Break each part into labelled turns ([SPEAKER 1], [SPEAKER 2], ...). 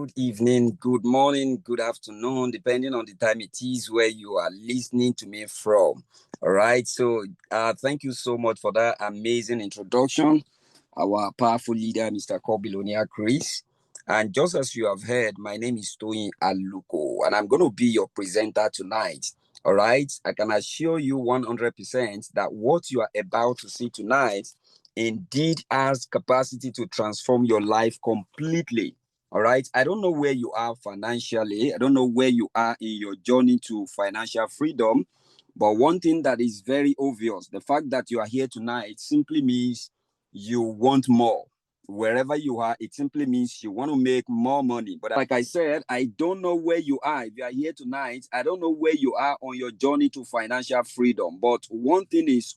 [SPEAKER 1] good evening, good morning, good afternoon, depending on the time it is where you are listening to me from. All right. So, thank you so much for that amazing introduction. Our powerful leader, Mr. Kobilonia Chris. And just as you have heard, my name is Toyin Aluko, and I'm going to be your presenter tonight. All right. I can assure you 100% that what you are about to see tonight indeed has capacity to transform your life completely. All right. I don't know where you are financially. I don't know where you are in your journey to financial freedom. But one thing that is very obvious, the fact that you are here tonight simply means you want more. Wherever you are, it simply means you want to make more money. But like I said, I don't know where you are. If you are here tonight, I don't know where you are on your journey to financial freedom. But one thing is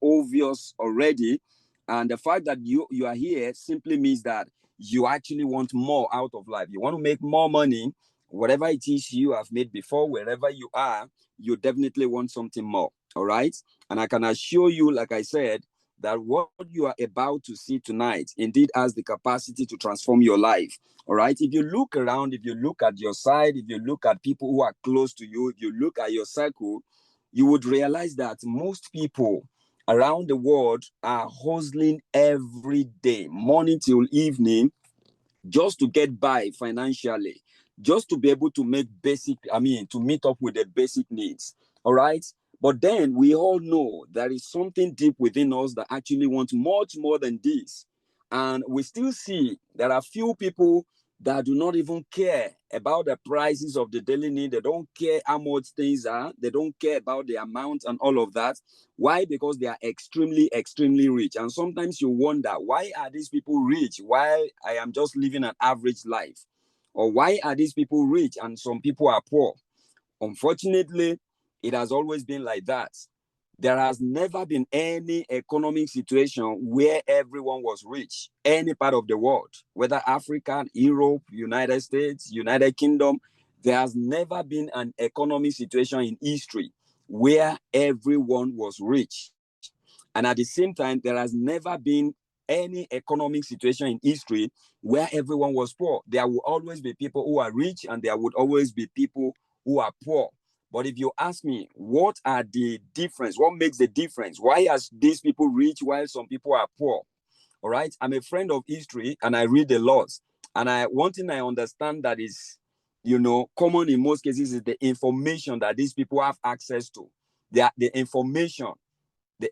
[SPEAKER 1] obvious already. And the fact that you are here simply means that you actually want more out of life. You want to make more money. Whatever it is you have made before, wherever you are, you definitely want something more. All right. And I can assure you, like I said, that what you are about to see tonight indeed has the capacity to transform your life. All right. If you look around, if you look at your side, if you look at people who are close to you, if you look at your circle, you would realize that most people around the world are hustling every day, morning till evening, just to get by financially, just to be able to make to meet up with the basic needs. All right. But then we all know there is something deep within us that actually wants much more than this. And we still see there are few people that do not even care about the prices of the daily need. They don't care how much things are. They don't care about the amount and all of that. Why? Because they are extremely, extremely rich. And sometimes you wonder, why are these people rich while I am just living an average life? Or why are these people rich and some people are poor? Unfortunately, it has always been like that. There has never been any economic situation where everyone was rich, any part of the world, whether Africa, Europe, United States, United Kingdom. There has never been an economic situation in history where everyone was rich. And at the same time, there has never been any economic situation in history where everyone was poor. There will always be people who are rich and there would always be people who are poor. But if you ask me, what are the difference? What makes the difference? Why are these people rich while some people are poor? All right. I'm a friend of history and I read a lot. And one thing I understand that is, common in most cases is the information that these people have access to. The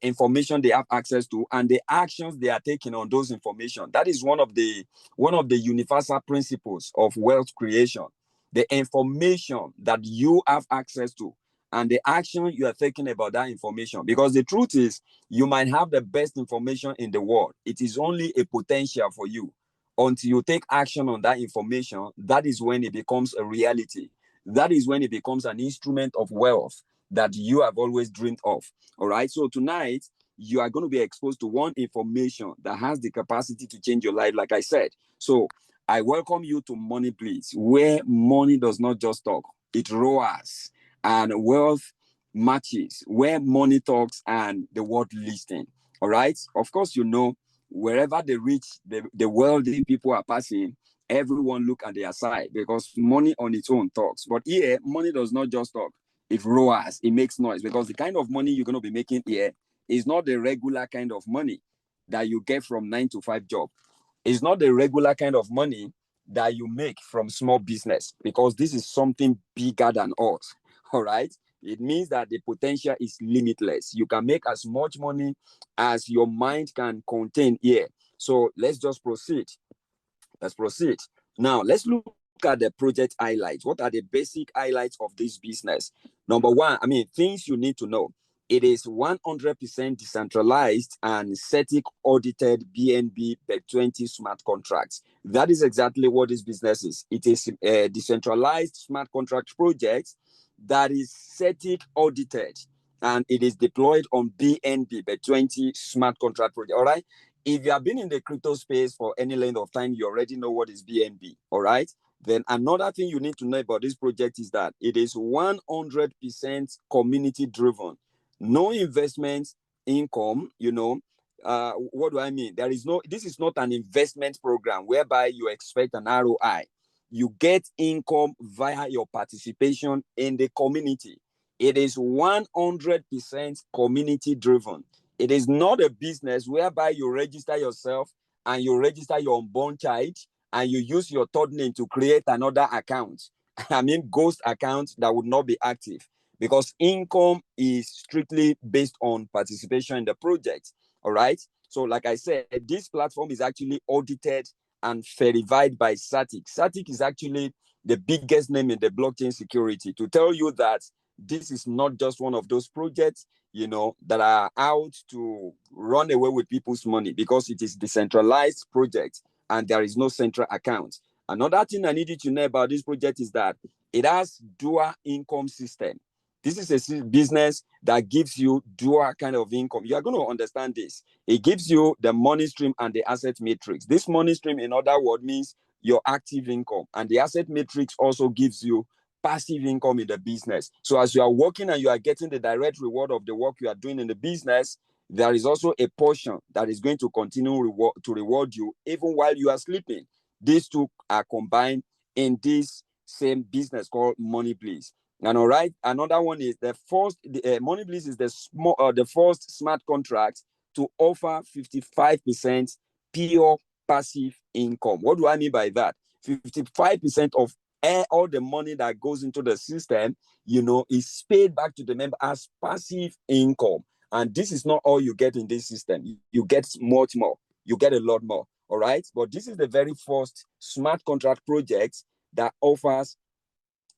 [SPEAKER 1] information they have access to and the actions they are taking on those information. That is one of the universal principles of wealth creation. The information that you have access to and the action you are taking about that information. Because the truth is, you might have the best information in the world. It is only a potential for you. Until you take action on that information, that is when it becomes a reality. That is when it becomes an instrument of wealth that you have always dreamed of. All right. So tonight, you are going to be exposed to one information that has the capacity to change your life, like I said. So I welcome you to Money Blitz, where money does not just talk, it roars, and wealth matches, where money talks and the world listens. All right. Of course, wherever the rich, the wealthy people are passing, everyone look at their side because money on its own talks. But here, money does not just talk. It roars, it makes noise, because the kind of money you're going to be making here is not the regular kind of money that you get from 9 to 5 job. It's not the regular kind of money that you make from small business, because this is something bigger than us. All right. It means that the potential is limitless. You can make as much money as your mind can contain here. So let's just proceed. Let's proceed. Now, let's look at the project highlights. What are the basic highlights of this business? Number one, things you need to know. It is 100% decentralized and static audited BNB BEC 20 smart contracts. That is exactly what this business is. It is a decentralized smart contract project that is static audited, and it is deployed on BNB BEC 20 smart contract project. All right. If you have been in the crypto space for any length of time, you already know what is BNB. All right. Then another thing you need to know about this project is that it is 100% community driven. No investment income, what do I mean? This is not an investment program whereby you expect an ROI. you get income via your participation in the community. It is 100% community driven. It is not a business whereby you register yourself and you register your unborn child and you use your third name to create another account. I mean, ghost account that would not be active, because income is strictly based on participation in the project. All right. So, like I said, this platform is actually audited and verified by SATIC. SATIC is actually the biggest name in the blockchain security to tell you that this is not just one of those projects, that are out to run away with people's money, because it is decentralized project and there is no central account. Another thing I need you to know about this project is that it has dual income system. This is a business that gives you dual kind of income. You are going to understand this. It gives you the money stream and the asset matrix. This money stream, in other words, means your active income, and the asset matrix also gives you passive income in the business. So as you are working and you are getting the direct reward of the work you are doing in the business, there is also a portion that is going to continue to reward you even while you are sleeping. These two are combined in this same business called Money Blitz. And all right, another one is Money Blitz is the first smart contract to offer 55% pure passive income. What do I mean by that? 55% of all the money that goes into the system, is paid back to the member as passive income. And this is not all you get in this system. You get much more. You get a lot more. All right. But this is the very first smart contract project that offers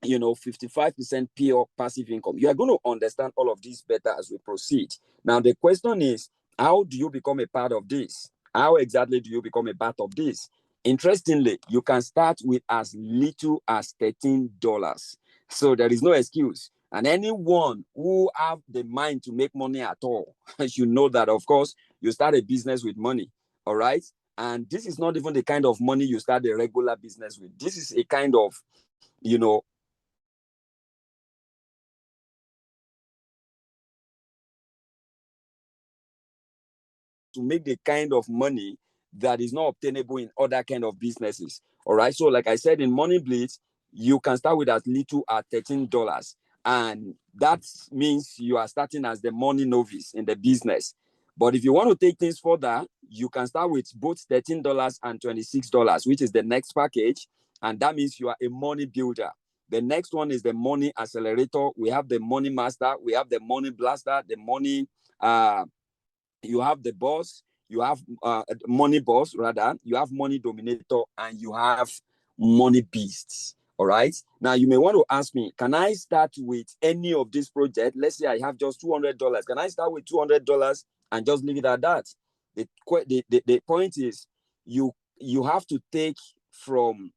[SPEAKER 1] 55% pure passive income. You are going to understand all of this better as we proceed. Now, the question is, how do you become a part of this? How exactly do you become a part of this? Interestingly, you can start with as little as $13. So there is no excuse. And anyone who have the mind to make money at all, you know that, of course, you start a business with money. All right. And this is not even the kind of money you start a regular business with. This is a kind of, to make the kind of money that is not obtainable in other kind of businesses. All right. So like I said, in Money Blitz, you can start with as little as $13. And that means you are starting as the money novice in the business. But if you want to take things further, you can start with both $13 and $26, which is the next package. And that means you are a money builder. The next one is the money accelerator. We have the money master. We have the money blaster, the money, you have the boss, you have money boss, rather, you have money dominator, and you have money beasts. All right. Now, you may want to ask me, can I start with any of this project? Let's say I have just $200. Can I start with $200 and just leave it at that? The point is, you have to take from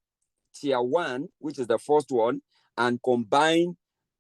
[SPEAKER 1] tier one, which is the first one, and combine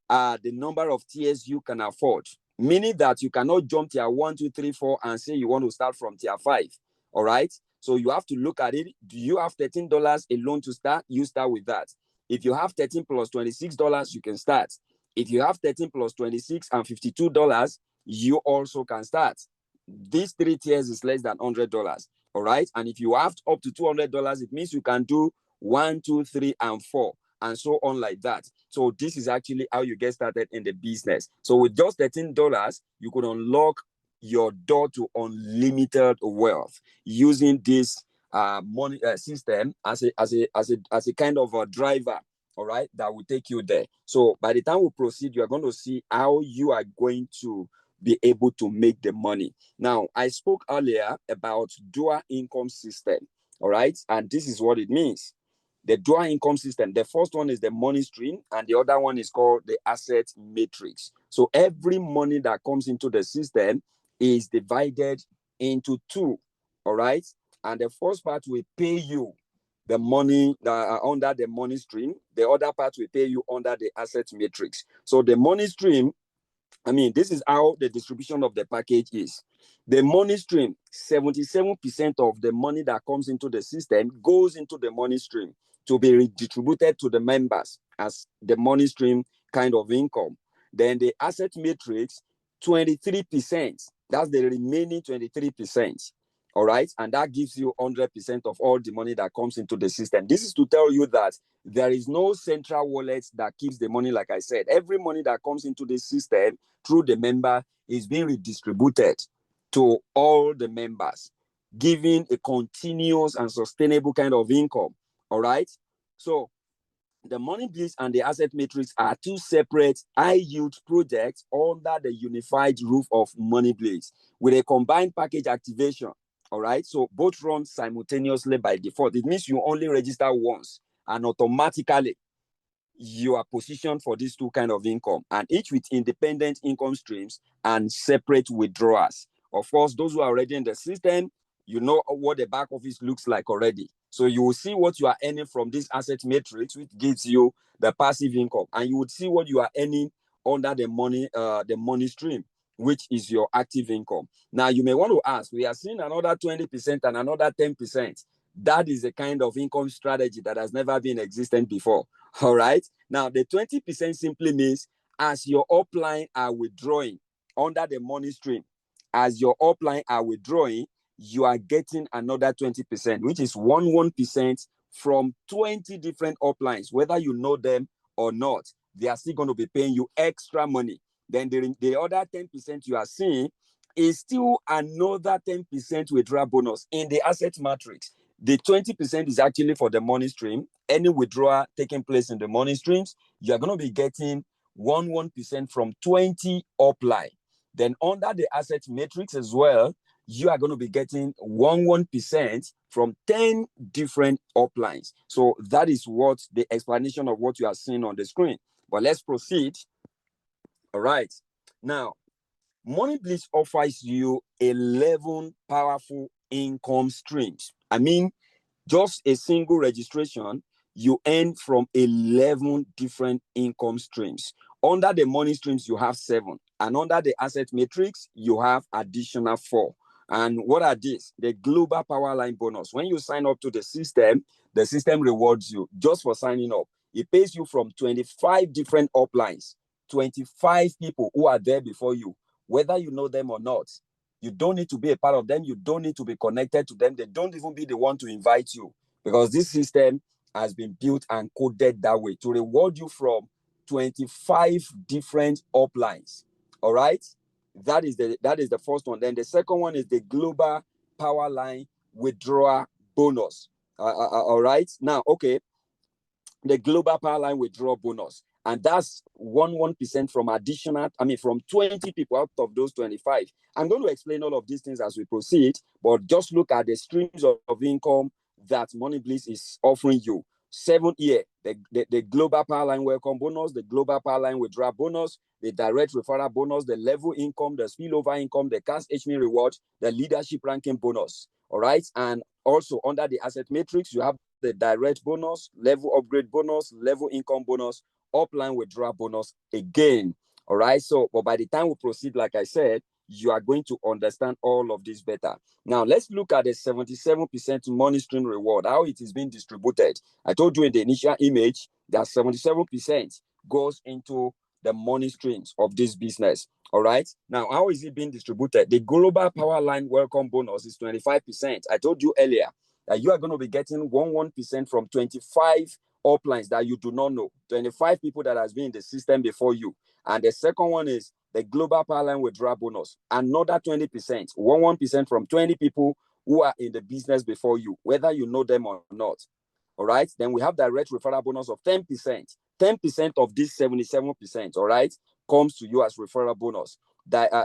[SPEAKER 1] the number of tiers you can afford. Meaning that you cannot jump tier 1, 2, 3, 4 and say you want to start from tier 5. All right. So you have to look at it. Do you have $13 alone to start? You start with that. If you have 13 plus $26, you can start. If you have 13 plus 26 and $52, you also can start. These three tiers is less than $100. All right. And if you have up to $200, it means you can do 1, 2, 3, and 4. And so on like that. So this is actually how you get started in the business. So with just $13, you could unlock your door to unlimited wealth using this money system as a kind of a driver. All right, that will take you there. So by the time we proceed, you are going to see how you are going to be able to make the money. Now, I spoke earlier about dual income system. All right, and this is what it means. The dual income system, the first one is the money stream, and the other one is called the asset matrix. So every money that comes into the system is divided into two. All right. And the first part will pay you the money under the money stream. The other part will pay you under the asset matrix. So the money stream, this is how the distribution of the package is. The money stream, 77% of the money that comes into the system goes into the money stream to be redistributed to the members as the money stream kind of income. Then the asset matrix, 23%. That's the remaining 23%. All right. And that gives you 100% of all the money that comes into the system. This is to tell you that there is no central wallet that keeps the money. Like I said, every money that comes into the system through the member is being redistributed to all the members, giving a continuous and sustainable kind of income. All right. So the money blitz and the asset matrix are two separate high-yield projects under the unified roof of money blitz with a combined package activation. All right, so both run simultaneously by default. It means you only register once, and automatically you are positioned for these two kind of income, and each with independent income streams and separate withdrawals. Of course, those who are already in the system, you know what the back office looks like already. So you will see what you are earning from this asset matrix, which gives you the passive income, and you would see what you are earning under the money stream, which is your active income. Now you may want to ask, we are seeing another 20% and another 10%. That is a kind of income strategy that has never been existent before. All right. Now, the 20% simply means as your upline are withdrawing under the money stream, as your upline are withdrawing, you are getting another 20%, which is 1% from 20 different uplines, whether you know them or not. They are still going to be paying you extra money. Then the other 10% you are seeing is still another 10% withdrawal bonus in the asset matrix. The 20% is actually for the money stream. Any withdrawal taking place in the money streams, you are going to be getting 1% from 20 upline. Then under the asset matrix as well, you are going to be getting 1% from 10 different uplines. So that is what the explanation of what you are seeing on the screen. But let's proceed. All right. Now, Money Blitz offers you 11 powerful income streams. I mean, just a single registration, you earn from 11 different income streams. Under the money streams, you have 7. And under the asset matrix, you have additional 4. And what are these? The global power line bonus. When you sign up to the system rewards you just for signing up. It pays you from 25 different uplines, 25 people who are there before you, whether you know them or not. You don't need to be a part of them. You don't need to be connected to them. They don't even be the one to invite you, because this system has been built and coded that way to reward you from 25 different uplines. All right. That is the first one. Then the second one is the global power line withdrawal bonus. All right. Now, okay. The global power line withdrawal bonus. And that's 1% from from 20 people out of those 25. I'm going to explain all of these things as we proceed, but just look at the streams of income that Money Blitz is offering you. 7 year, the global power line welcome bonus, the global power line withdrawal bonus, the direct referral bonus, the level income, the spillover income, the cash alchemy reward, the leadership ranking bonus. All right. And also under the asset matrix, you have the direct bonus, level upgrade bonus, level income bonus, upline withdrawal bonus again. All right. So, but by the time we proceed, like I said, you are going to understand all of this better. Now, let's look at the 77% money stream reward, how it is being distributed. I told you in the initial image that 77% goes into the money streams of this business. All right. Now, how is it being distributed? The global power line welcome bonus is 25%. I told you earlier that you are going to be getting 1% from 25 uplines that you do not know, 25 people that has been in the system before you. And the second one is the global power line withdrawal bonus, another 20%, 1% from 20 people who are in the business before you, whether you know them or not. All right. Then we have direct referral bonus of 10%. 10% of this 77%, all right, comes to you as referral bonus.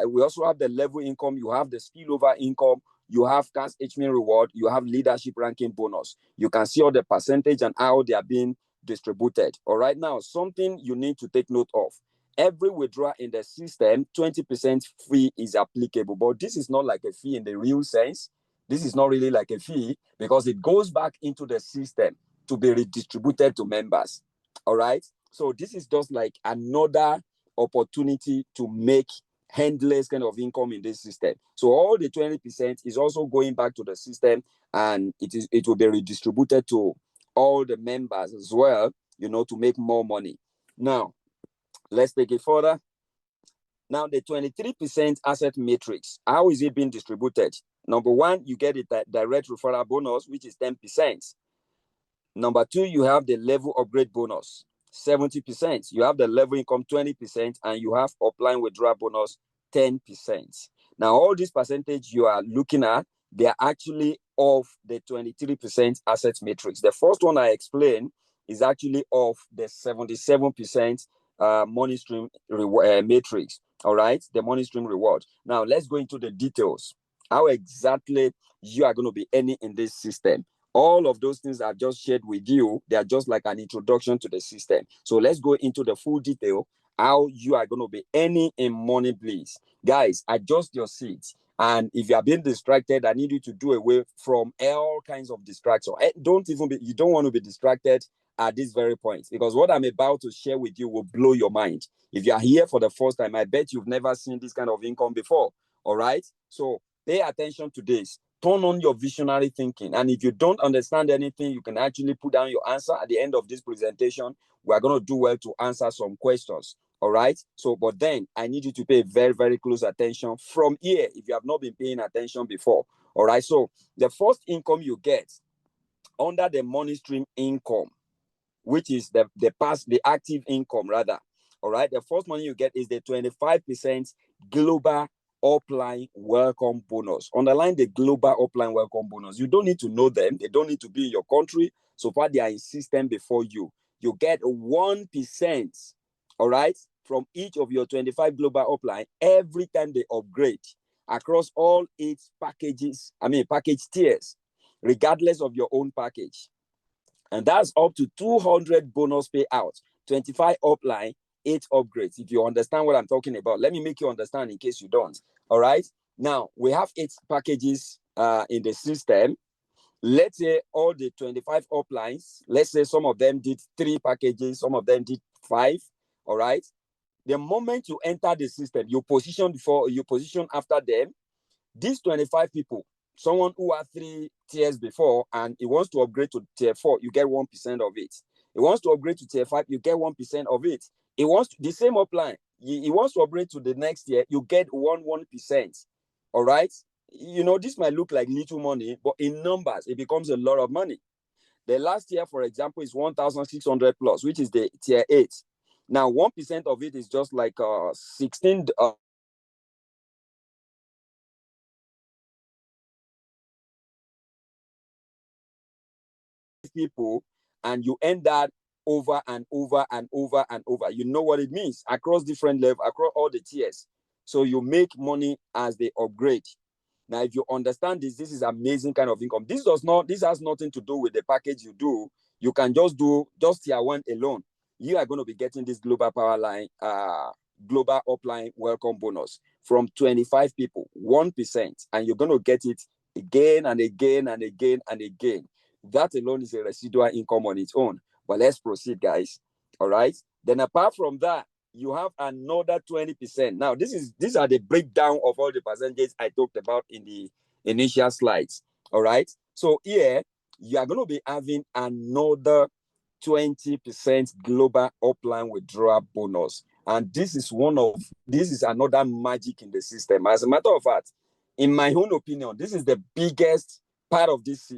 [SPEAKER 1] We also have the level income, you have the spillover income, you have cash alchemy reward, you have leadership ranking bonus. You can see all the percentage and how they are being distributed. All right. Now, something you need to take note of. Every withdrawal in the system, 20% fee is applicable. But this is not like a fee in the real sense. This is not really like a fee because it goes back into the system to be redistributed to members. All right. So this is just like another opportunity to make endless kind of income in this system. So all the 20% is also going back to the system, and it will be redistributed to all the members as well, to make more money. Now, let's take it further. Now, the 23% asset matrix, how is it being distributed? Number one, you get a direct referral bonus, which is 10%. Number two, you have the level upgrade bonus, 70%. You have the level income, 20%, and you have upline withdrawal bonus, 10%. Now, all this percentage you are looking at, they are actually of the 23% asset matrix. The first one I explained is actually of the 77% money stream matrix. All right, the money stream reward. Now, let's go into the details. How exactly you are going to be earning in this system. All of those things I've just shared with you, they are just like an introduction to the system. So let's go into the full detail, how you are going to be earning in Money Blitz. Guys, adjust your seats. And if you are being distracted, I need you to do away from all kinds of distractions. You don't want to be distracted at this very point, because what I'm about to share with you will blow your mind. If you are here for the first time, I bet you've never seen this kind of income before. All right. So pay attention to this. Turn on your visionary thinking. And if you don't understand anything, you can actually put down your answer at the end of this presentation. We're going to do well to answer some questions. All right. So, but then I need you to pay very, very close attention from here if you have not been paying attention before. All right. So the first income you get under the money stream income, which is the active income rather. All right. The first money you get is the 25% global upline welcome bonus. Underline the global upline welcome bonus. You don't need to know them. They don't need to be in your country. So far, they are in system before you. You get 1%, all right, from each of your 25 global upline every time they upgrade across all 8 package tiers, regardless of your own package. And that's up to 200 bonus payout, 25 upline, 8 upgrades. If you understand what I'm talking about, let me make you understand in case you don't. All right. Now we have 8 packages in the system. Let's say all the 25 uplines, let's say some of them did 3 packages, some of them did 5. All right. The moment you enter the system, you position after them. These 25 people, someone who had 3 tiers before and he wants to upgrade to tier 4, you get 1% of it. He wants to upgrade to tier 5, you get 1% of it. He wants the same upline. He wants to upgrade to the next year, you get 1%. All right. You know, this might look like little money, but in numbers, it becomes a lot of money. The last year, for example, is 1,600 plus, which is the tier 8. Now, 1% of it is just like 16 people, and you end that over and over and over and over. You know what it means across different levels, across all the tiers. So you make money as they upgrade. Now, if you understand this is amazing kind of income. This has nothing to do with the package you do. You can just do tier 1 alone. You are going to be getting this global power line, global upline welcome bonus from 25 people, 1%, and you're going to get it again and again and again and again. That alone is a residual income on its own. But let's proceed, guys. All right. Then apart from that, you have another 20%. Now, these are the breakdown of all the percentages I talked about in the initial slides. All right. So here, you are going to be having another 20% global upline withdrawal bonus. And this is another magic in the system. As a matter of fact, in my own opinion, this is the biggest part of this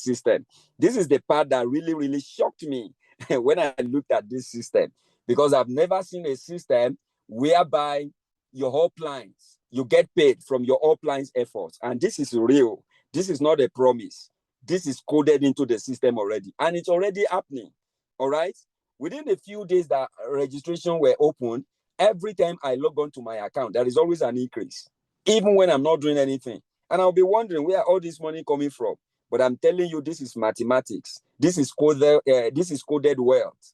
[SPEAKER 1] system. This is the part that really, really shocked me when I looked at this system, because I've never seen a system whereby your uplines, you get paid from your uplines efforts. And this is real. This is not a promise. This is coded into the system already, and it's already happening. All right. Within a few days that registration were open, every time I log on to my account, there is always an increase, even when I'm not doing anything. And I'll be wondering where all this money coming from. But I'm telling you, this is mathematics. This is coded wealth.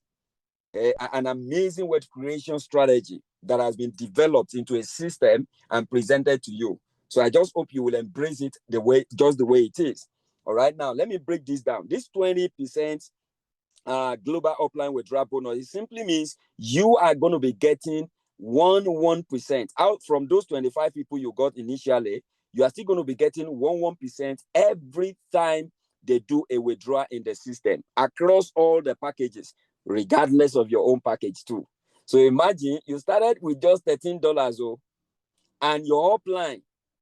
[SPEAKER 1] An amazing wealth creation strategy that has been developed into a system and presented to you. So I just hope you will embrace it just the way it is. All right, now let me break this down. This 20% global upline withdrawal bonus, it simply means you are going to be getting 1% out from those 25 people you got initially. You are still going to be getting 1% every time they do a withdrawal in the system across all the packages, regardless of your own package too. So imagine you started with just $13, and your upline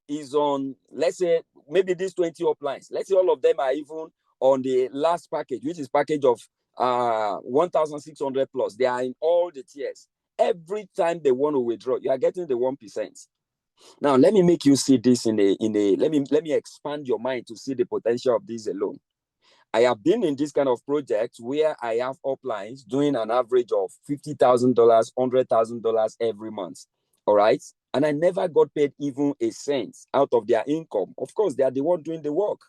[SPEAKER 1] is on, let's say, maybe these 20 uplines. Let's say all of them are even on the last package, which is package of 1,600 plus. They are in all the tiers. Every time they want to withdraw, you are getting the 1%. Now, let me make you see this let me expand your mind to see the potential of this alone. I have been in this kind of project where I have uplines doing an average of $50,000, $100,000 every month. All right. And I never got paid even a cent out of their income. Of course, they are the one doing the work.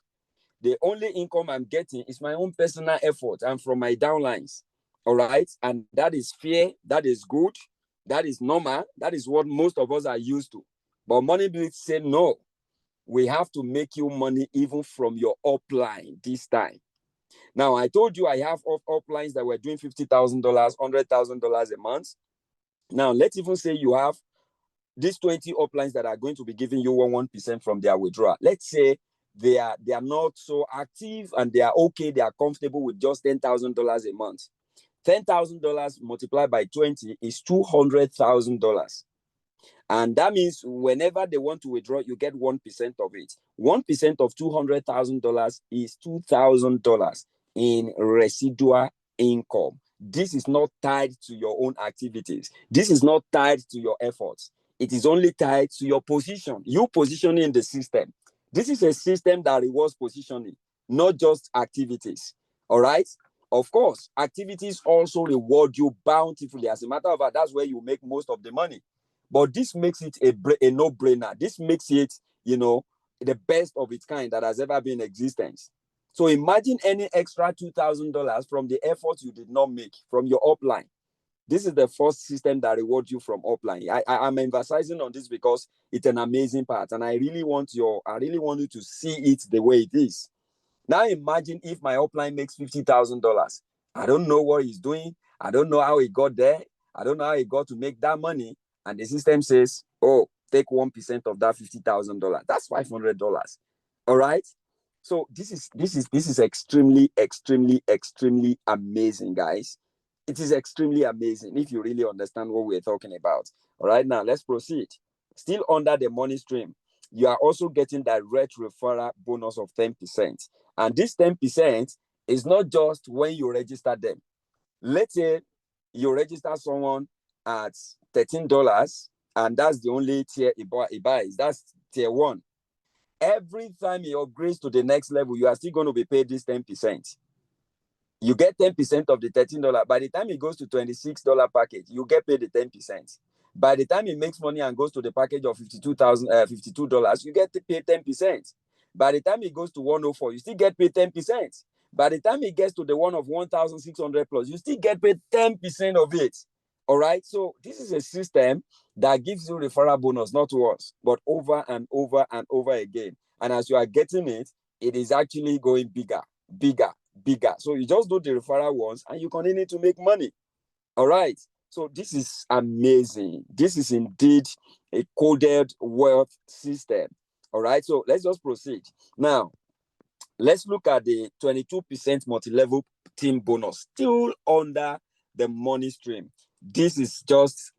[SPEAKER 1] The only income I'm getting is my own personal effort and from my downlines. All right. And that is fair. That is good. That is normal. That is what most of us are used to. But Money Blitz said, no, we have to make you money even from your upline this time. Now, I told you I have uplines that were doing $50,000, $100,000 a month. Now, let's even say you have these 20 uplines that are going to be giving you 1% from their withdrawal. Let's say they are not so active and they are okay, they are comfortable with just $10,000 a month. $10,000 multiplied by 20 is $200,000. And that means whenever they want to withdraw, you get 1% of it. 1% of $200,000 is $2,000 in residual income. This is not tied to your own activities. This is not tied to your efforts. It is only tied to your position, you positioning in the system. This is a system that rewards positioning, not just activities. All right? Of course, activities also reward you bountifully. As a matter of fact, that's where you make most of the money. But this makes it a no-brainer. This makes it, the best of its kind that has ever been in existence. So imagine any extra $2,000 from the effort you did not make from your upline. This is the first system that rewards you from upline. I'm emphasizing on this because it's an amazing part, and I really want you to see it the way it is. Now imagine if my upline makes $50,000. I don't know what he's doing. I don't know how he got there. I don't know how he got to make that money. And the system says, oh, take 1% of that $50,000. That's $500. All right. So this is extremely, extremely, extremely amazing, guys. It is extremely amazing if you really understand what we're talking about. All right, now let's proceed. Still under the money stream, you are also getting direct referral bonus of 10%. And this 10% is not just when you register them. Let's say you register someone at $13, and that's the only tier he buys. That's tier 1. Every time he upgrades to the next level, you are still going to be paid this 10%. You get 10% of the $13. By the time he goes to $26 package, you get paid the 10%. By the time he makes money and goes to the package of $52, you get paid 10%. By the time he goes to 104, you still get paid 10%. By the time he gets to the one of 1,600 plus, you still get paid 10% of it. All right. So this is a system that gives you referral bonus, not once, but over and over and over again. And as you are getting it, it is actually going bigger, bigger, bigger. So you just do the referral once and you continue to make money. All right. So this is amazing. This is indeed a coded wealth system. All right. So let's just proceed. Now, let's look at the 22% multi-level team bonus, still under the money stream. This is just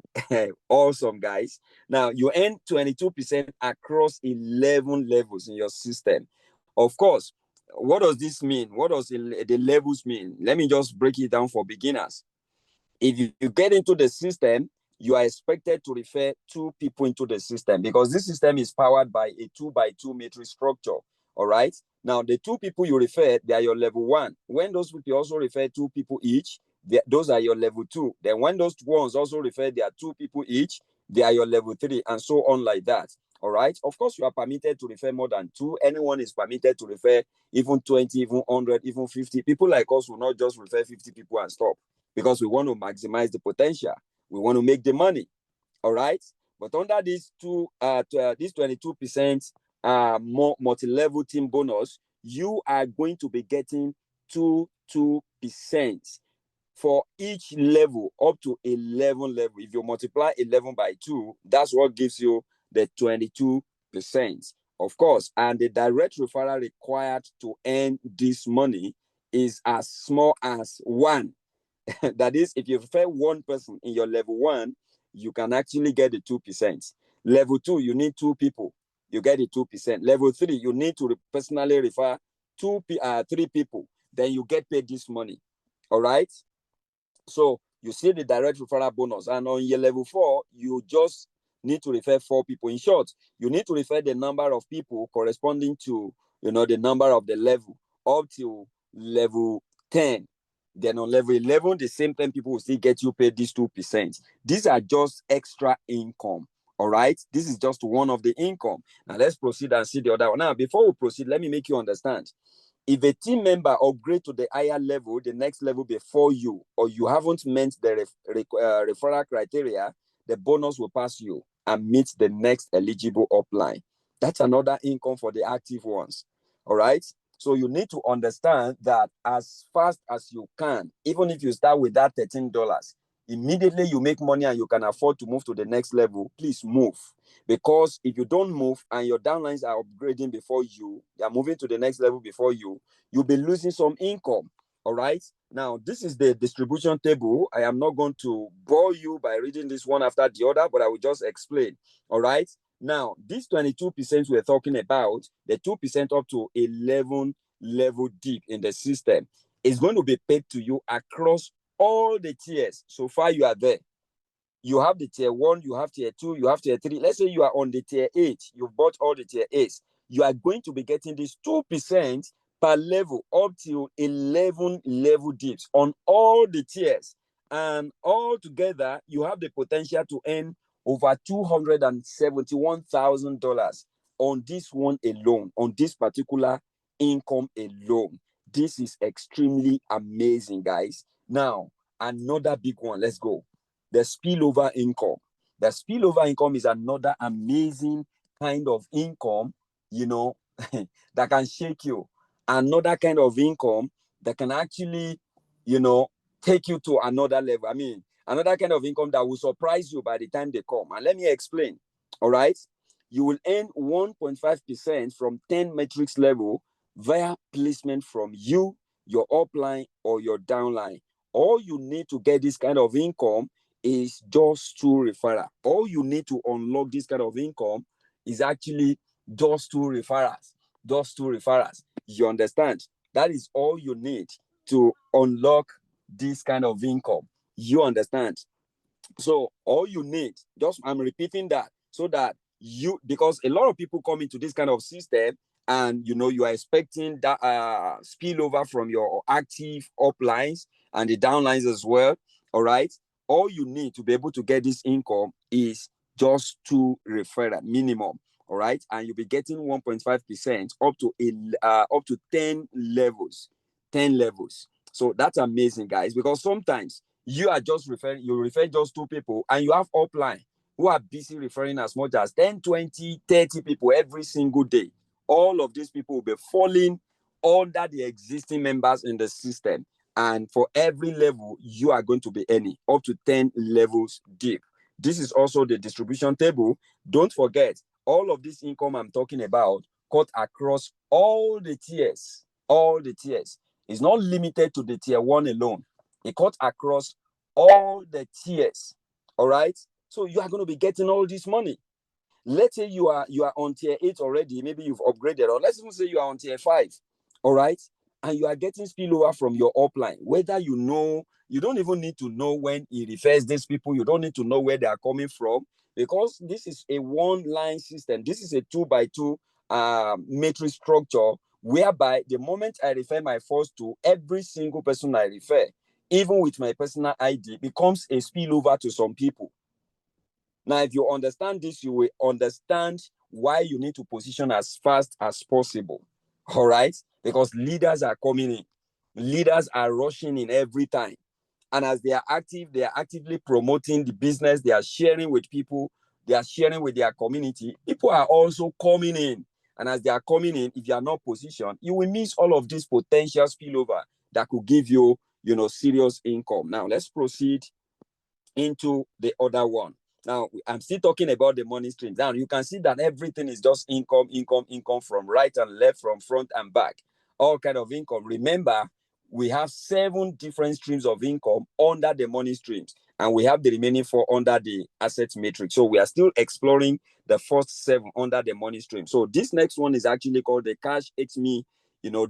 [SPEAKER 1] awesome, guys. Now, you earn 22% across 11 levels in your system. Of course, what does this mean? What does the levels mean? Let me just break it down for beginners. If you get into the system, you are expected to refer 2 people into the system because this system is powered by a 2x2 matrix structure. All right. Now, the 2 people you refer, they are your level 1. When those people also refer 2 people each, those are your level 2. Then when those ones also refer, they are 2 people each, they are your level 3, and so on like that. All right. Of course, you are permitted to refer more than 2. Anyone is permitted to refer even 20, even 100, even 50. People like us will not just refer 50 people and stop because we want to maximize the potential. We want to make the money. All right. But under these this 22% more multi-level team bonus, you are going to be getting 2% for each level up to 11 level. If you multiply 11 by 2, that's what gives you the 22%. Of course, and the direct referral required to earn this money is as small as 1. That is, if you refer 1 person in your level 1, you can actually get the 2%. Level 2, you need 2 people. you get the 2%. Level 3, you need to personally refer 3 people, then you get paid this money. All right. So you see the direct referral bonus, and on your level 4, you just need to refer 4 people. In short, you need to refer the number of people corresponding to, the number of the level up to level 10. Then on level 11, the same 10 people will still get you paid this 2%. These are just extra income. All right. This is just one of the income. Now let's proceed and see the other one. Now, before we proceed, let me make you understand. If a team member upgrade to the higher level, the next level before you, or you haven't met the referral criteria, the bonus will pass you and meet the next eligible upline. That's another income for the active ones. All right. So you need to understand that as fast as you can, even if you start with that $13, immediately you make money and you can afford to move to the next level, please move. Because if you don't move and your downlines are upgrading before you are moving to the next level before you'll be losing some income. All right. Now, this is the distribution table. I am not going to bore you by reading this one after the other, but I will just explain. All right. Now, this 22% we're talking about, the 2% up to 11 level deep in the system, is going to be paid to you across all the tiers. So far, you are there. You have the tier 1, you have tier 2, you have tier 3. Let's say you are on the tier 8. You've bought all the tier 8s. You are going to be getting this 2% per level up to 11 level dips on all the tiers. And all together, you have the potential to earn over $271,000 on this one alone, on this particular income alone. This is extremely amazing, guys. Now, another big one. Let's go. The spillover income. The spillover income is another amazing kind of income, that can shake you. Another kind of income that can actually, take you to another level. I mean, another kind of income that will surprise you by the time they come. And let me explain. All right. You will earn 1.5% from 10 metrics level via placement from you, your upline, or your downline. All you need to get this kind of income is just 2 referrals. All you need to unlock this kind of income is actually just 2 referrals. Just 2 referrals. You understand? That is all you need to unlock this kind of income. You understand? So all you need, I'm repeating that so that because a lot of people come into this kind of system and you are expecting that spillover from your active uplines and the downlines as well. All right. All you need to be able to get this income is just 2 referral minimum. All right. And you'll be getting 1.5% up to 10 levels. 10 levels. So that's amazing, guys, because sometimes you refer just 2 people and you have upline who are busy referring as much as 10, 20, 30 people every single day. All of these people will be falling under the existing members in the system. And for every level, you are going to be earning up to 10 levels deep. This is also the distribution table. Don't forget, all of this income I'm talking about cut across all the tiers. All the tiers. It's not limited to the tier 1 alone. It cut across all the tiers. All right. So you are going to be getting all this money. Let's say you are on tier 8 already. Maybe you've upgraded, or let's even say you are on tier 5. All right. And you are getting spillover from your upline. Whether you don't even need to know when he refers these people. You don't need to know where they are coming from, because this is a one-line system. This is a 2x2 matrix structure, whereby the moment I refer my first 2, every single person I refer, even with my personal ID, becomes a spillover to some people. Now, if you understand this, you will understand why you need to position as fast as possible. All right? Because leaders are coming in. Leaders are rushing in every time. And as they are active, they are actively promoting the business. They are sharing with people. They are sharing with their community. People are also coming in. And as they are coming in, if you are not positioned, you will miss all of this potential spillover that could give you, serious income. Now, let's proceed into the other one. Now, I'm still talking about the money streams. Now, you can see that everything is just income from right and left, from front and back. All kind of income. Remember, we have 7 different streams of income under the money streams. and we have the remaining 4 under the asset matrix. So we are still exploring the first 7 under the money stream. So this next one is actually called the cash alchemy,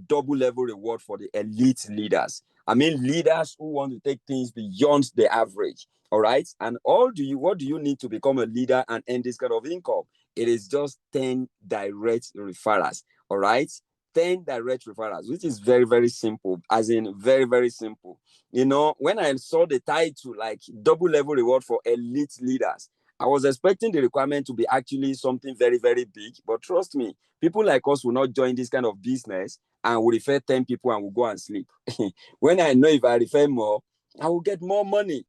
[SPEAKER 1] double level reward for the elite leaders. I mean, leaders who want to take things beyond the average. All right. And what do you need to become a leader and earn this kind of income? It is just 10 direct referrals. All right. 10 direct referrals, which is very, very simple, as in very, very simple. When I saw the title, like double level reward for elite leaders, I was expecting the requirement to be actually something very, very big. But trust me, people like us will not join this kind of business and will refer 10 people and will go and sleep. When I know if I refer more, I will get more money.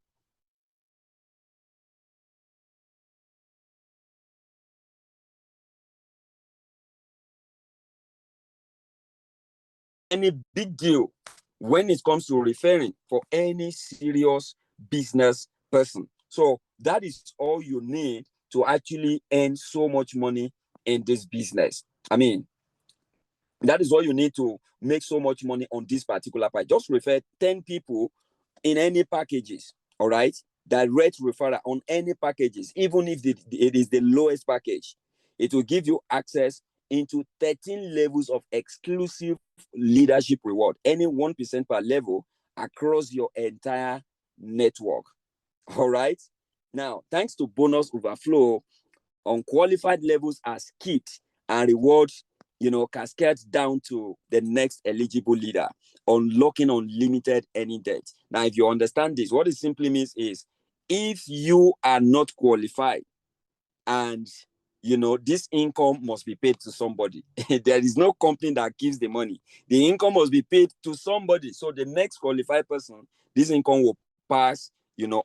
[SPEAKER 1] Any big deal when it comes to referring for any serious business person. So that is all you need to actually earn so much money in this business. I mean, that is all you need to make so much money on this particular part. Just refer 10 people in any packages, all right? Direct referral on any packages, even if it is the lowest package. It will give you access into 13 levels of exclusive leadership reward, any 1% per level across your entire network. All right. Now, thanks to bonus overflow, unqualified levels are skipped and rewards, cascade down to the next eligible leader, unlocking unlimited earning debt. Now, if you understand this, what it simply means is if you are not qualified and this income must be paid to somebody. There is no company that gives the money. The income must be paid to somebody. So the next qualified person, this income will pass,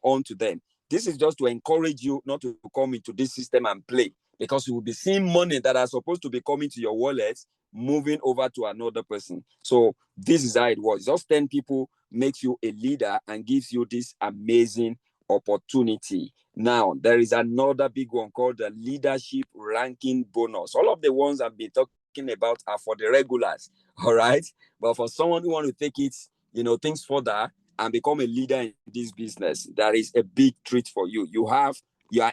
[SPEAKER 1] on to them. This is just to encourage you not to come into this system and play, because you will be seeing money that are supposed to be coming to your wallet moving over to another person. So this is how it works. Just 10 people makes you a leader and gives you this amazing opportunity. Now, there is another big one called the leadership ranking bonus. All of the ones I've been talking about are for the regulars, all right? But for someone who wants to take it, things further and become a leader in this business, there is a big treat for you. You are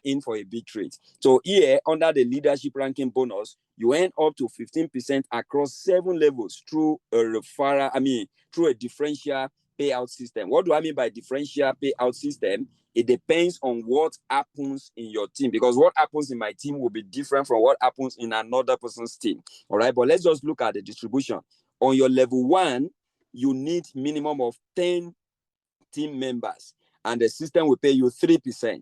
[SPEAKER 1] in for a big treat. So here, under the leadership ranking bonus, you earn up to 15% across 7 levels through through a differential payout system. What do I mean by differential payout system? It depends on what happens in your team, because what happens in my team will be different from what happens in another person's team. All right, but let's just look at the distribution. On your level 1, you need minimum of 10 team members, and the system will pay you 3%.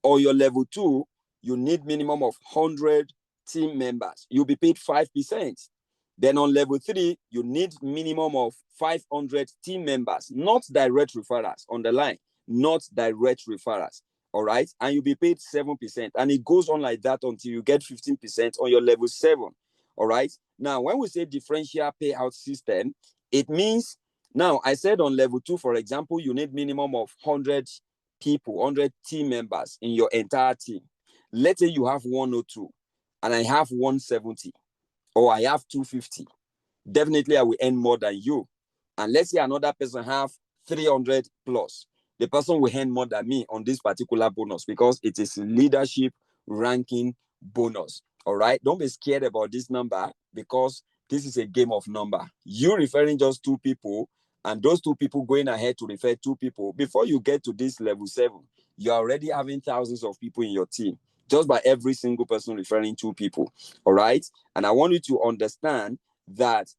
[SPEAKER 1] On your level 2, you need minimum of 100 team members. You'll be paid 5%. Then on level 3, you need minimum of 500 team members, not direct referrals on the line, not direct referrals. All right. And you'll be paid 7%. And it goes on like that until you get 15% on your level 7. All right. Now, when we say differential payout system, it means, now I said on level 2, for example, you need minimum of 100 people, 100 team members in your entire team. Let's say you have 102 and I have 170, or I have 250. Definitely I will earn more than you. And let's say another person have 300 plus. The person will earn more than me on this particular bonus, because it is leadership ranking bonus. All right. Don't be scared about this number, because this is a game of number. You referring just 2 people and those 2 people going ahead to refer 2 people. Before you get to this level 7, you're already having thousands of people in your team, just by every single person referring 2 people. All right. And I want you to understand that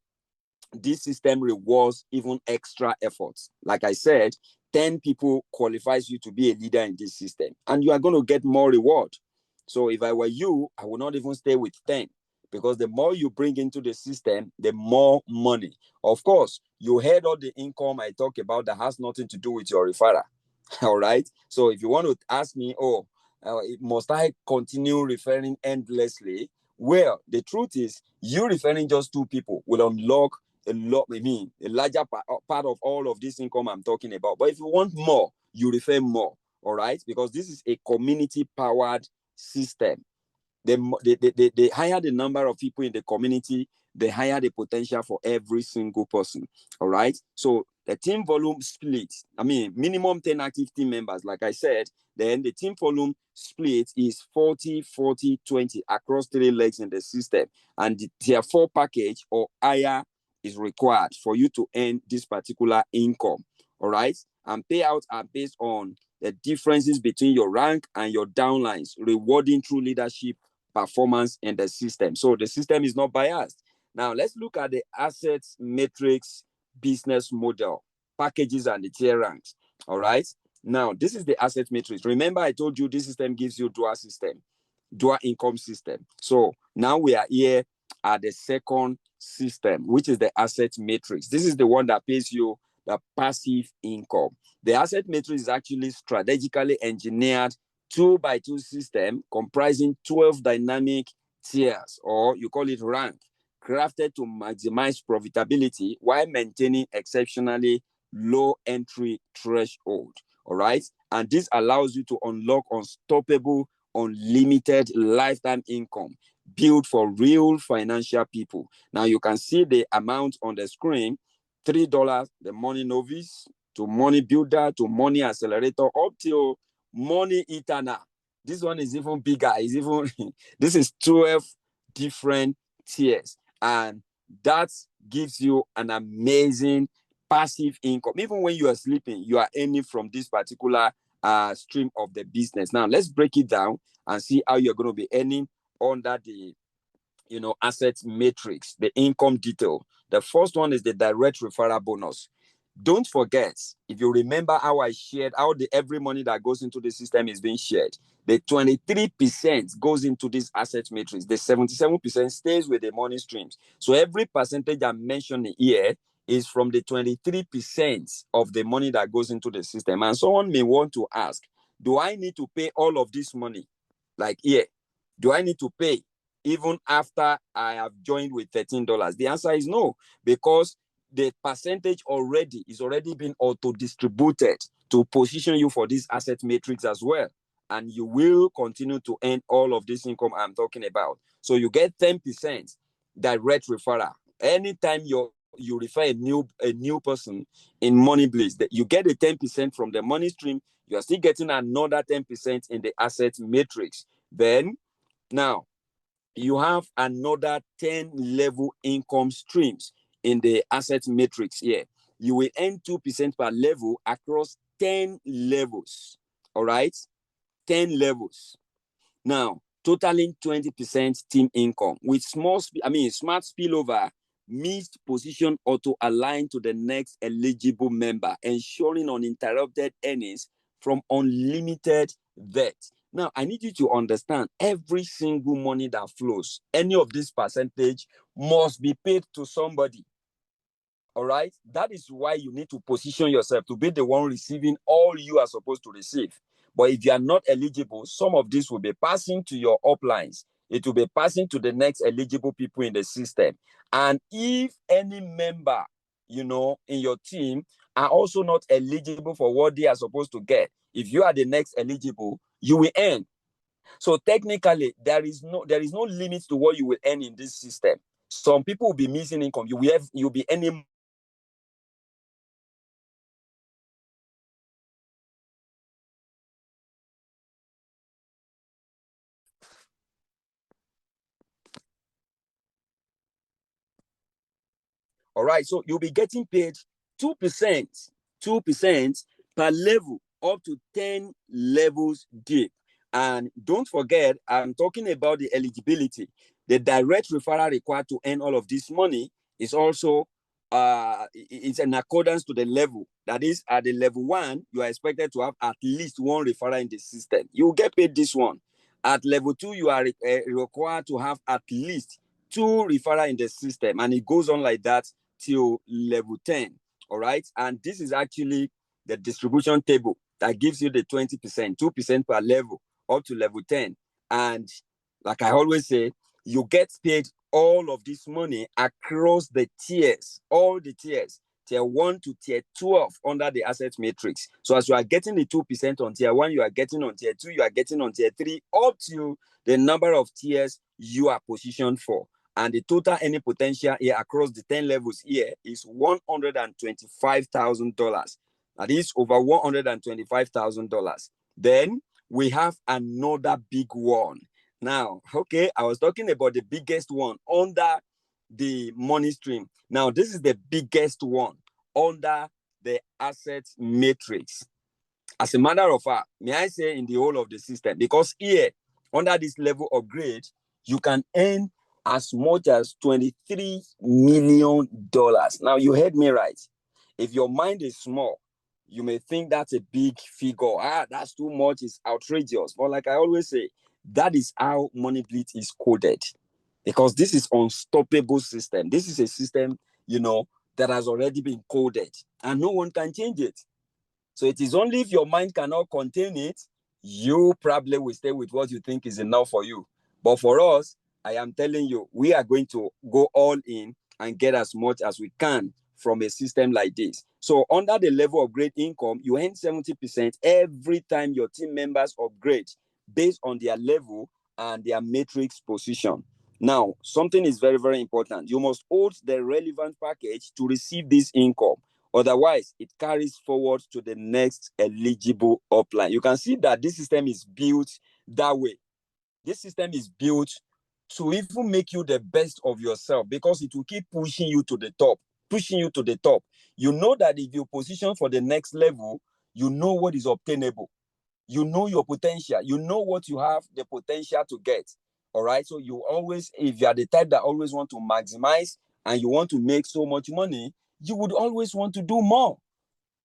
[SPEAKER 1] this system rewards even extra efforts. Like I said, 10 people qualifies you to be a leader in this system, and you are going to get more reward. So if I were you, I would not even stay with 10, because the more you bring into the system, the more money. Of course, you heard all the income I talk about that has nothing to do with your referral. All right. So if you want to ask me, must I continue referring endlessly? Well, the truth is, you referring just 2 people will unlock a larger part of all of this income I'm talking about. But if you want more, you refer more. All right. Because this is a community powered system. The higher the number of people in the community, the higher the potential for every single person. All right. So the team volume split, I mean, minimum 10 active team members, like I said, then the team volume split is 40, 40, 20 across 3 legs in the system. And the tier 4 package or higher is required for you to earn this particular income. All right. And payouts are based on the differences between your rank and your downlines, rewarding true leadership performance in the system. So the system is not biased. Now, let's look at the assets matrix business model, packages, and the tier ranks. All right. Now, this is the asset matrix. Remember, I told you this system gives you dual system, dual income system. So now we are here at the second system, which is the asset matrix. This is the one that pays you the passive income. The asset matrix is actually strategically engineered 2x2 system comprising 12 dynamic tiers, or you call it rank, crafted to maximize profitability while maintaining exceptionally low entry threshold. All right. And this allows you to unlock unstoppable, unlimited lifetime income built for real financial people. Now you can see the amount on the screen: $3, the money novice, to money builder, to money accelerator, up till money eternal. This one is even bigger. It's even this is 12 different tiers, and that gives you an amazing passive income. Even when you are sleeping, you are earning from this particular stream of the business. Now let's break it down and see how you're going to be earning under the asset matrix, the income detail. The first one is the direct referral bonus. Don't forget, if you remember how I shared how every money that goes into the system is being shared, the 23% goes into this asset matrix. The 77% stays with the money streams. So every percentage I'm mentioning here is from the 23% of the money that goes into the system. And someone may want to ask, do I need to pay all of this money? Like here, do I need to pay even after I have joined with $13? The answer is no, because the percentage is already been auto-distributed to position you for this asset matrix as well. And you will continue to earn all of this income I'm talking about. So you get 10% direct referral. Anytime you refer a new person in Money Blitz, you get a 10% from the money stream. You are still getting another 10% in the asset matrix. Then now you have another 10 level income streams in the asset matrix here. You will earn 2% per level across 10 levels. All right, 10 levels. Now, totaling 20% team income with smart spillover. Missed position auto align to the next eligible member, ensuring uninterrupted earnings from unlimited vet. Now, I need you to understand, every single money that flows, any of this percentage must be paid to somebody. All right? That is why you need to position yourself to be the one receiving all you are supposed to receive. But if you are not eligible, some of this will be passing to your uplines. It will be passing to the next eligible people in the system. And if any member, in your team are also not eligible for what they are supposed to get, if you are the next eligible, you will earn. So technically, there is no limit to what you will earn in this system. Some people will be missing income. You'll be earning. All right, so you'll be getting paid 2%, 2% per level, up to 10 levels deep. And don't forget, I'm talking about the eligibility. The direct referral required to earn all of this money is also it's in accordance to the level. That is, at the level 1, you are expected to have at least one referral in the system. You will get paid this one. At level 2, you are required to have at least 2 referral in the system, and it goes on like that till level 10. All right, and this is actually the distribution table that gives you the 20%, 2% per level up to level 10. And like I always say, you get paid all of this money across the tiers, all the tiers, tier 1 to tier 12 under the asset matrix. So as you are getting the 2% on tier 1, you are getting on tier 2, you are getting on tier 3, up to the number of tiers you are positioned for. And the total earning potential here across the 10 levels here is $125,000. That is over $125,000. Then we have another big one. Now, okay, I was talking about the biggest one under the money stream. Now, this is the biggest one under the asset matrix. As a matter of fact, may I say in the whole of the system, because here, under this level upgrade, you can earn as much as $23 million. Now, you heard me right. If your mind is small, you may think that's a big figure. That's too much, it's outrageous. But like I always say, that is how Money Blitz is coded. Because this is unstoppable system. This is a system, that has already been coded and no one can change it. So it is only if your mind cannot contain it, you probably will stay with what you think is enough for you. But for us, I am telling you, we are going to go all in and get as much as we can from a system like this. So under the level of great income, you earn 70% every time your team members upgrade based on their level and their matrix position. Now, something is very, very important. You must hold the relevant package to receive this income. Otherwise, it carries forward to the next eligible upline. You can see that this system is built that way. This system is built to even make you the best of yourself, because it will keep pushing you to the top, pushing you to the top. You know that if you position for the next level, you know what is obtainable. You know your potential. You know what you have the potential to get. All right. So you always, if you are the type that always want to maximize and you want to make so much money, you would always want to do more.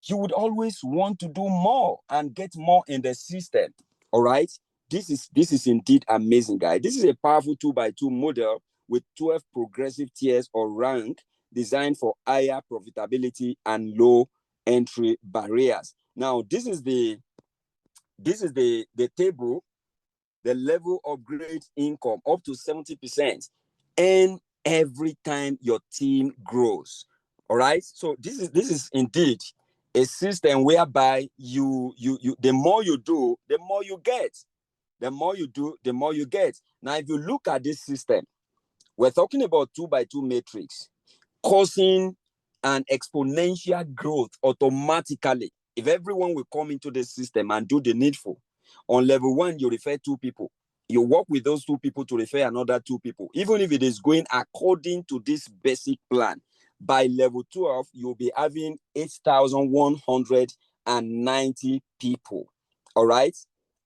[SPEAKER 1] You would always want to do more and get more in the system. All right. This is indeed amazing, guys. This is a powerful 2x2 model with 12 progressive tiers or rank designed for higher profitability and low entry barriers. Now, this is the table, the level of great income up to 70%, and every time your team grows. All right. So this is indeed a system whereby you the more you do, the more you get. The more you do, the more you get. Now, if you look at this system, we're talking about 2x2 matrix causing an exponential growth automatically. If everyone will come into the system and do the needful, on level 1, you refer 2 people. You work with those 2 people to refer another 2 people. Even if it is going according to this basic plan, by level 12, you'll be having 8,190 people. All right?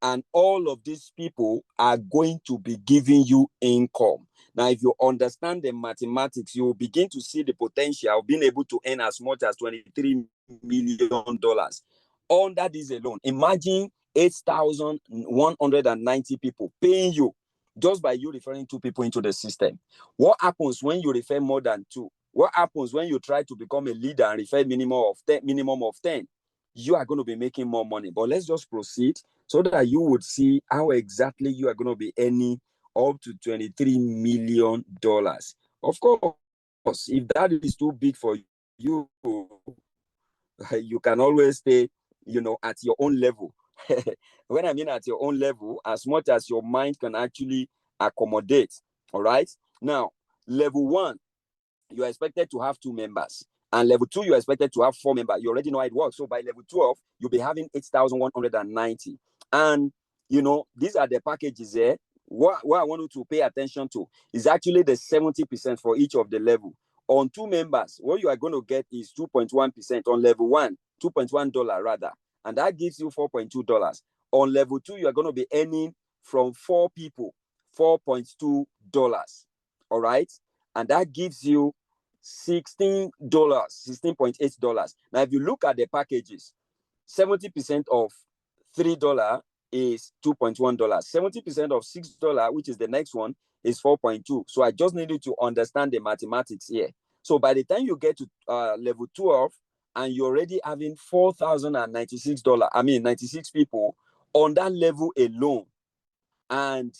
[SPEAKER 1] And all of these people are going to be giving you income. Now, if you understand the mathematics, you will begin to see the potential of being able to earn as much as $23 million under this alone. Imagine 8,190 people paying you just by you referring 2 people into the system. What happens when you refer more than 2? What happens when you try to become a leader and refer minimum of 10? You are going to be making more money. But let's just proceed so that you would see how exactly you are going to be earning up to $23 million. Of course, if that is too big for you, you can always stay, at your own level. When I mean at your own level, as much as your mind can actually accommodate. All right. Now, level 1, you are expected to have 2 members. And level 2, you're expected to have 4 members. You already know how it works. So by level 12, you'll be having 8,190. And, these are the packages there. What I want you to pay attention to is actually the 70% for each of the level. On 2 members, what you are going to get is 2.1%. On level 1, $2.1 rather. And that gives you $4.2. On level 2, you are going to be earning from 4 people, $4.2. All right. And that gives you $16.8. Now, if you look at the packages, 70% of $3 is $2.1. 70% of $6, which is the next one, is 4.2. So I just need you to understand the mathematics here. So by the time you get to level 12 and you're already having $4,096, 96 people on that level alone, and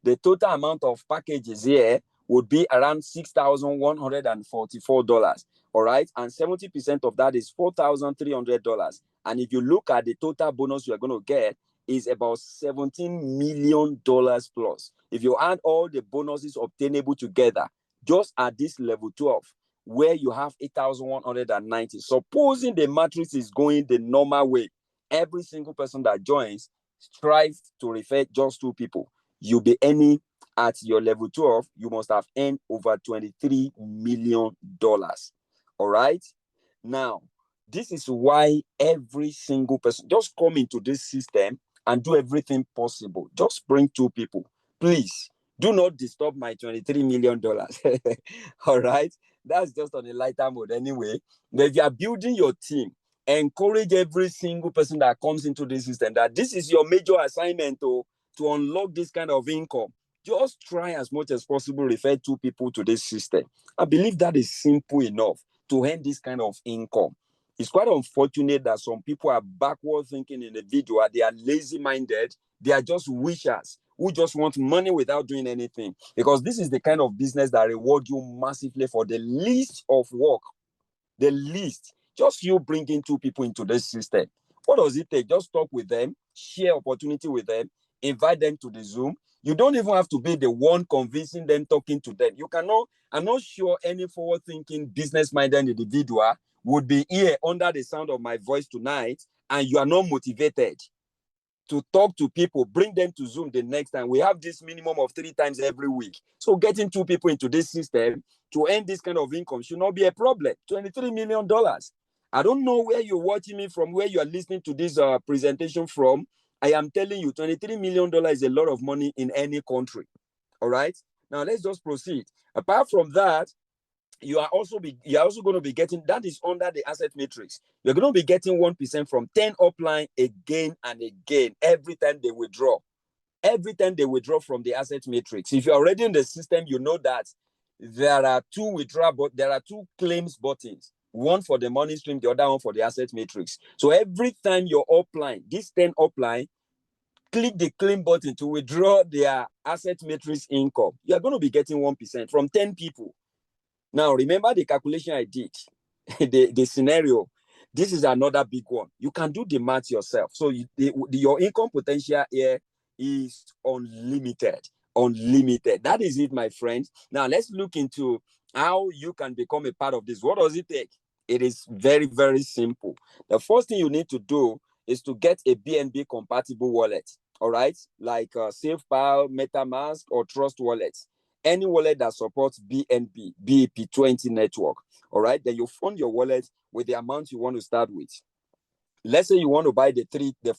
[SPEAKER 1] the total amount of packages here would be around $6,144. All right. And 70% of that is $4,300. And if you look at the total bonus you're going to get, is about $17 million plus. If you add all the bonuses obtainable together, just at this level 12, where you have 8,190, supposing the matrix is going the normal way, every single person that joins strive to refer just 2 people. You'll be earning at your level 12, you must have earned over $23 million. All right. Now, this is why every single person just come into this system and do everything possible. Just bring 2 people. Please do not disturb my $23 million. All right. That's just on a lighter mode anyway. But if you are building your team, encourage every single person that comes into this system that this is your major assignment to unlock this kind of income. Just try as much as possible, refer 2 people to this system. I believe that is simple enough to earn this kind of income. It's quite unfortunate that some people are backward thinking individuals. They are lazy-minded. They are just wishers who just want money without doing anything. Because this is the kind of business that rewards you massively for the least of work. The least. Just you bringing 2 people into this system. What does it take? Just talk with them, share opportunity with them, invite them to the Zoom. You don't even have to be the one convincing them, talking to them. You cannot, I'm not sure any forward-thinking, business-minded individual would be here under the sound of my voice tonight, and you are not motivated to talk to people, bring them to Zoom the next time. We have this minimum of 3 times every week. So getting 2 people into this system to earn this kind of income should not be a problem. $23 million. I don't know where you're watching me from, where you are listening to this presentation from. I am telling you, $23 million is a lot of money in any country. All right. Now let's just proceed. Apart from that, you are also going to be getting, that is under the asset matrix. You're going to be getting 1% from 10 upline again and again every time they withdraw. Every time they withdraw from the asset matrix. If you're already in the system, you know that there are 2 withdrawal, but there are 2 claims buttons. One for the money stream, the other one for the asset matrix. So every time you're upline, this 10 upline, click the claim button to withdraw their asset matrix income. You're going to be getting 1% from 10 people. Now, remember the calculation I did, the scenario. This is another big one. You can do the math yourself. So your income potential here is unlimited. Unlimited. That is it, my friends. Now, let's look into how you can become a part of this. What does it take? It is very, very simple. The first thing you need to do is to get a BNB compatible wallet. All right, like SafePal, MetaMask, or Trust Wallet. Any wallet that supports BNB, BEP20 network. All right, then you fund your wallet with the amount you want to start with. Let's say you want to buy the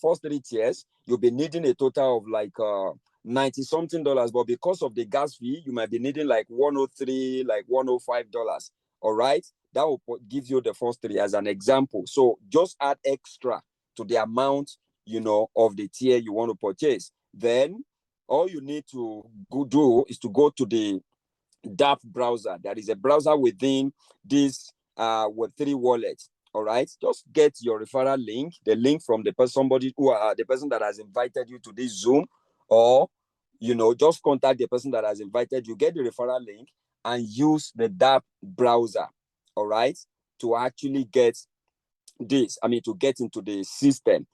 [SPEAKER 1] first 3 tiers, you'll be needing a total of like $90 something, but because of the gas fee, you might be needing like $103, like $105. All right, that will give you the first 3 as an example. So just add extra to the amount, of the tier you want to purchase. Then all you need to do is to go to the DApp browser. There is a browser within this Web3 wallet. All right, just get your referral link, the link from the person that has invited you to this Zoom, or just contact the person that has invited you, get the referral link, and use the DApp browser. All right, to actually get to get into the system.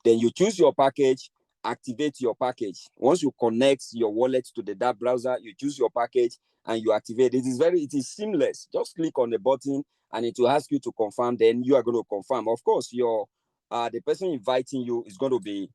[SPEAKER 1] Then you choose your package, activate your package. Once you connect your wallet to the DApp browser, you choose your package and you activate. It is seamless. Just click on the button and it will ask you to confirm. Then you are going to confirm. Of course, the person inviting you is going to be,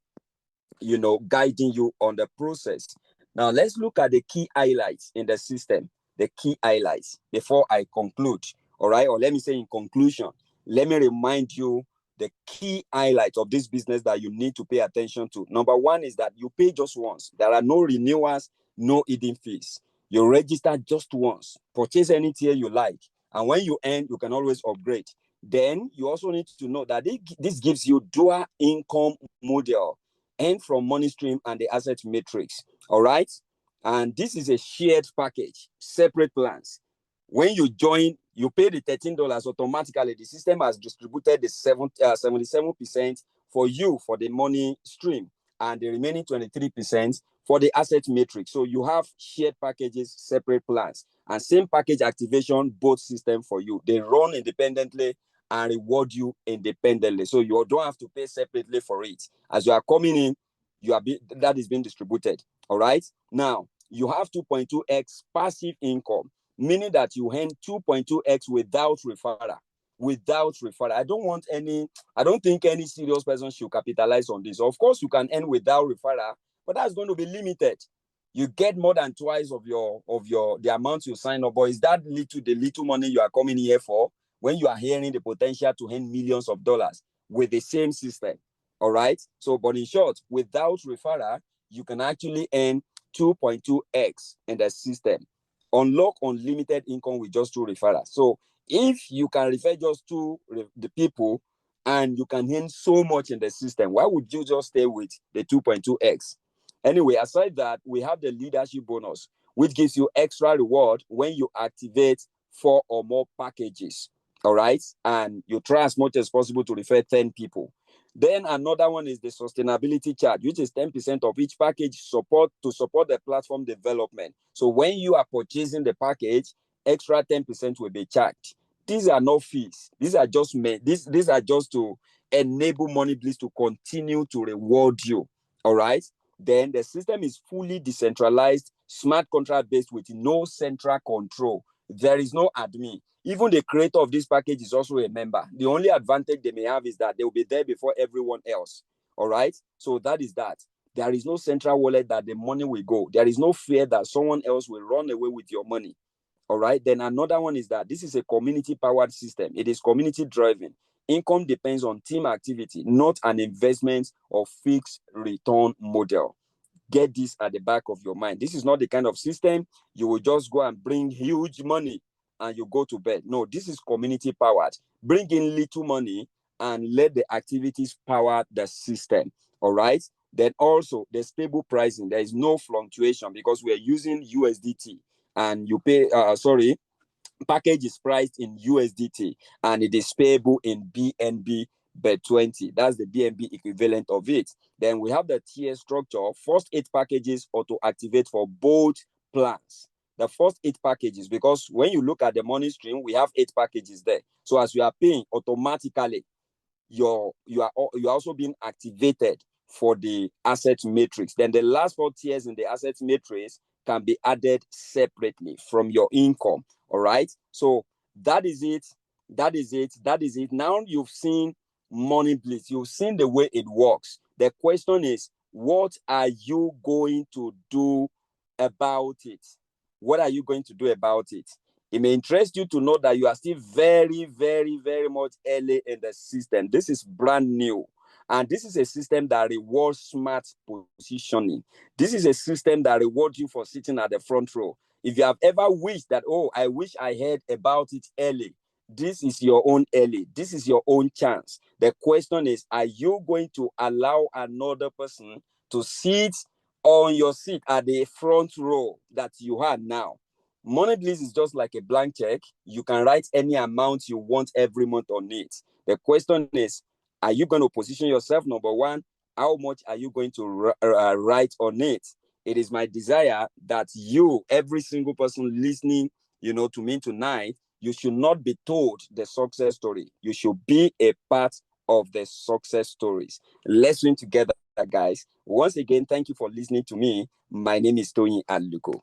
[SPEAKER 1] guiding you on the process. Now let's look at the key highlights in the system. The key highlights before I conclude. All right, or let me say in conclusion, let me remind you the key highlights of this business that you need to pay attention to. Number 1 is that you pay just once. There are no renewals, no hidden fees. You register just once. Purchase any tier you like. And when you earn, you can always upgrade. Then you also need to know that this gives you dual income model, earn from money stream and the asset matrix. All right. And this is a shared package, separate plans. When you join, you pay the $13 automatically. The system has distributed the 77% for you for the money stream and the remaining 23% for the asset matrix. So you have shared packages, separate plans, and same package activation, both systems for you. They run independently and reward you independently. So you don't have to pay separately for it. As you are coming in, that is being distributed. All right. Now you have 2.2x passive income, meaning that you earn 2.2x without referral. Without referral. I don't think any serious person should capitalize on this. Of course, you can earn without referral, but that's going to be limited. You get more than twice of the amount you sign up. But is that the little money you are coming here for when you are hearing the potential to earn millions of dollars with the same system? All right. So, but in short, without referral, you can actually earn 2.2x in the system. Unlock unlimited income with just 2 referrals. So if you can refer just to the people and you can earn so much in the system, why would you just stay with the 2.2x? Anyway, aside that, we have the leadership bonus, which gives you extra reward when you activate 4 or more packages. All right. And you try as much as possible to refer 10 people. Then another one is the sustainability charge, which is 10% of each package to support the platform development. So when you are purchasing the package, extra 10% will be charged. These are not fees. These are just to enable Money Blitz to continue to reward you. All right. Then the system is fully decentralized, smart contract based with no central control. There is no admin. Even the creator of this package is also a member. The only advantage they may have is that they will be there before everyone else. All right. So that is that. There is no central wallet that the money will go. There is no fear that someone else will run away with your money. All right. Then another one is that this is a community-powered system. It is community-driven. Income depends on team activity, not an investment or fixed return model. Get this at the back of your mind. This is not the kind of system you will just go and bring huge money and you go to bed. No, this is community-powered. Bring in little money and let the activities power the system. All right. Then also the stable pricing. There is no fluctuation because we are using USDT. And you pay, package is priced in USDT and it is payable in BNB BET20. That's the BNB equivalent of it. Then we have the tier structure. First 8 packages auto activate for both plans. The first 8 packages, because when you look at the money stream, we have 8 packages there. So as you are paying automatically, you are also being activated for the asset matrix. Then the last 4 tiers in the asset matrix can be added separately from your income. All right. So that is it. Now you've seen Money Blitz. You've seen the way it works. The question is, what are you going to do about it? What are you going to do about it? It may interest you to know that you are still very, very, very much early in the system. This is brand new. And this is a system that rewards smart positioning. This is a system that rewards you for sitting at the front row. If you have ever wished that, oh, I wish I heard about it early, this is your own early. This is your own chance. The question is, are you going to allow another person to sit on your seat at the front row that you have now? Money Blitz is just like a blank check. You can write any amount you want every month on it. The question is, are you going to position yourself? Number one, how much are you going to write on it? It is my desire that you, every single person listening, to me tonight, you should not be told the success story. You should be a part of the success stories. Let's win together, guys. Once again, thank you for listening to me. My name is Tony Aluko.